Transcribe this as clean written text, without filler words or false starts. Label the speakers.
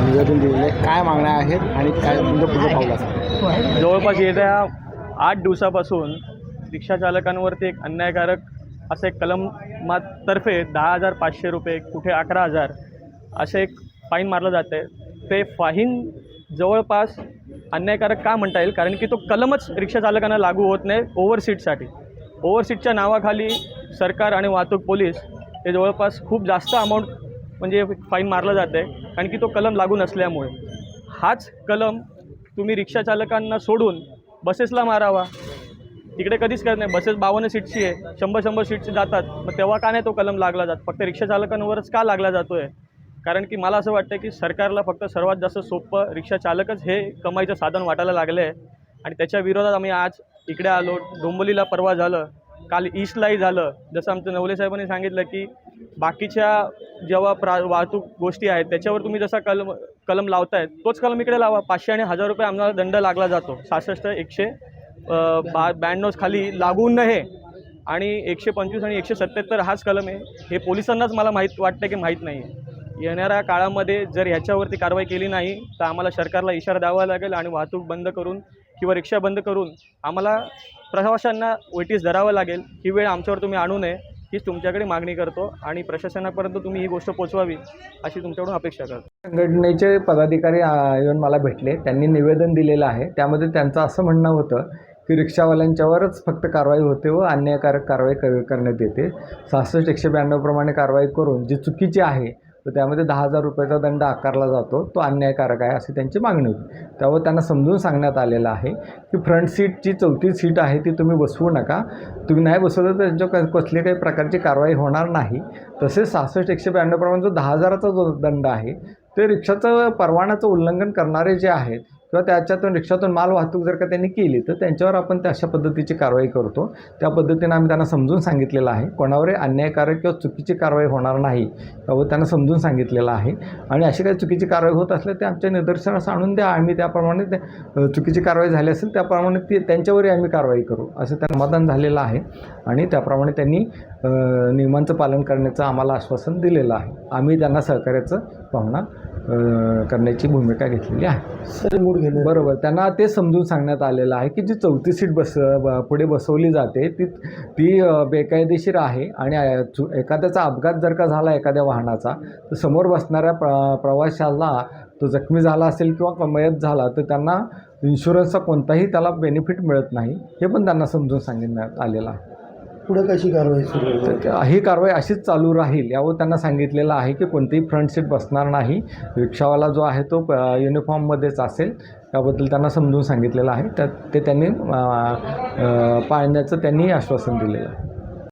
Speaker 1: निवेदन दिलेले काय मागण्या आहेत आणि काय तुमचं पुढे पाऊल असेल?
Speaker 2: जवळपास येत्या 8 दिवसापासून रिक्षा चालकांवरती एक अन्यायकारक असं एक कलमातर्फे 10,500 रुपये, कुठे 11,000 असे एक फाईन मारलं जातं आहे. ते फाईन जवळपास अन्यायकारक का म्हणता येईल, कारण की तो कलमच रिक्षा चालकांना लागू होत नाही ओव्हरसीटसाठी. ओव्हरसीटच्या नावाखाली सरकार आणि वाहतूक पोलीस हे जवळपास खूप जास्त अमाऊंट म्हणजे फाईन मारलं जातं आहे, कारण की तो कलम लागू नसल्यामुळे. हाच कलम तुम्ही रिक्षा चालकांना सोडून बसेसला मारावा. तिकडे कधीच करत नाही. बसेस 52 सीटची आहे, 100 सीटची जातात. मग तेव्हा का नाही तो कलम लागला जात? फक्त रिक्षा चालकांवरच का लागला जातो आहे? कारण की मला असं वाटतं की सरकारला फक्त सर्वात जास्त सोपं रिक्षा चालकच हे कमाईचं साधन वाटायला लागलं आहे. आणि त्याच्या विरोधात आम्ही आज इकडे आलो. डोंबिवलीला परवा झालं, काल ईस्टलाही झालं. जसं आमचं नवले साहेबांनी सांगितलं की बाकीच्या जेव्हा वाहतूक गोष्टी आहेत त्याच्यावर तुम्ही जसा कलम लावतायत तोच कलम इकडे लावा. 500 आणि 1000 रुपये आम्हाला दंड लागला जातो. 66, 192 खाली लागू नये आणि 125 आणि 177 हाच कलम आहे. हे पोलिसांनाच मला वाटतं की माहीत नाही आहे. येणाऱ्या काळामध्ये जर ह्याच्यावरती कारवाई केली नाही तर आम्हाला सरकारला इशारा द्यावा लागेल आणि वाहतूक बंद करून किंवा रिक्षा बंद करून आम्हाला प्रवाशांना वेटीस धरावं लागेल. ही वेळ आमच्यावर तुम्ही आणू नये हीच तुमच्याकडे मागणी करतो आणि प्रशासनापर्यंत तुम्ही ही गोष्ट पोचवावी अशी तुमच्याकडून अपेक्षा करतो.
Speaker 1: संघटनेचे पदाधिकारी येऊन मला भेटले. त्यांनी निवेदन दिलेलं आहे. त्यामध्ये त्यांचं असं म्हणणं होतं की रिक्षावाल्यांच्यावरच फक्त कारवाई होते व अन्यायकारक कारवाई करण्यात येते. 66, 192 प्रमाणे कारवाई करून जी चुकीची आहे तर त्यामध्ये 10,000 रुपयाचा दंड आकारला जातो, तो अन्यायकारक आहे अशी त्यांची मागणी होती. त्यावर त्यांना समजून सांगण्यात आलेलं आहे की फ्रंट सीटची 34 सीट आहे ती तुम्ही बसवू नका. तुम्ही नाही बसवलं तर त्यांच्यावर कसली काही प्रकारची कारवाई होणार नाही. तसेच 66, 192 प्रमाणे जो 10,000चा जो दंड आहे ते रिक्षाचं परवान्याचं उल्लंघन करणारे जे आहेत किंवा त्याच्यातून रिक्षातून माल वाहतूक जर का त्यांनी केली तर त्यांच्यावर आपण अशा पद्धतीची कारवाई करतो. त्या पद्धतीने आम्ही त्यांना समजून सांगितलेलं आहे. कोणावरही अन्यायकारक किंवा चुकीची कारवाई होणार नाही यावर त्यांना समजून सांगितलेलं आहे. आणि अशी काही चुकीची कारवाई होत असल्या ते आमच्या निदर्शनास आणून द्या. आम्ही त्याप्रमाणे चुकीची कारवाई झाली असेल त्याप्रमाणे त्यांच्यावरही आम्ही कारवाई करू असं त्यांना समाधान झालेलं आहे. आणि त्याप्रमाणे त्यांनी नियमांचं पालन करण्याचं आम्हाला आश्वासन दिलेलं आहे. आम्ही त्यांना सहकार्याचं पाहुणा करण्याची भूमिका घेतलेली आहे. बरोबर. त्यांना ते समजून सांगण्यात आलेलं आहे की जी 34 सीट पुढे बसवली जाते ती बेकायदेशीर आहे आणि एखाद्याचा अपघात जर का झाला एखाद्या वाहनाचा तर समोर बसणाऱ्या प्रवाशाला तो जखमी झाला असेल किंवा मयत झाला तर त्यांना इन्शुरन्सचा कोणताही त्याला बेनिफिट मिळत नाही. हे पण त्यांना समजून सांगण्यात आलेलं आहे.
Speaker 3: पुढे कशी कारवाई सुरू आहे?
Speaker 1: ही कारवाई अशीच चालू राहील यावर त्यांना सांगितलेलं आहे की कोणतीही फ्रंट सीट बसणार नाही. रिक्षावाला जो आहे तो युनिफॉर्ममध्येच असेल याबद्दल त्यांना समजून सांगितलेलं आहे. ते त्यांनी पाळण्याचं त्यांनी आश्वासन दिलेलं आहे.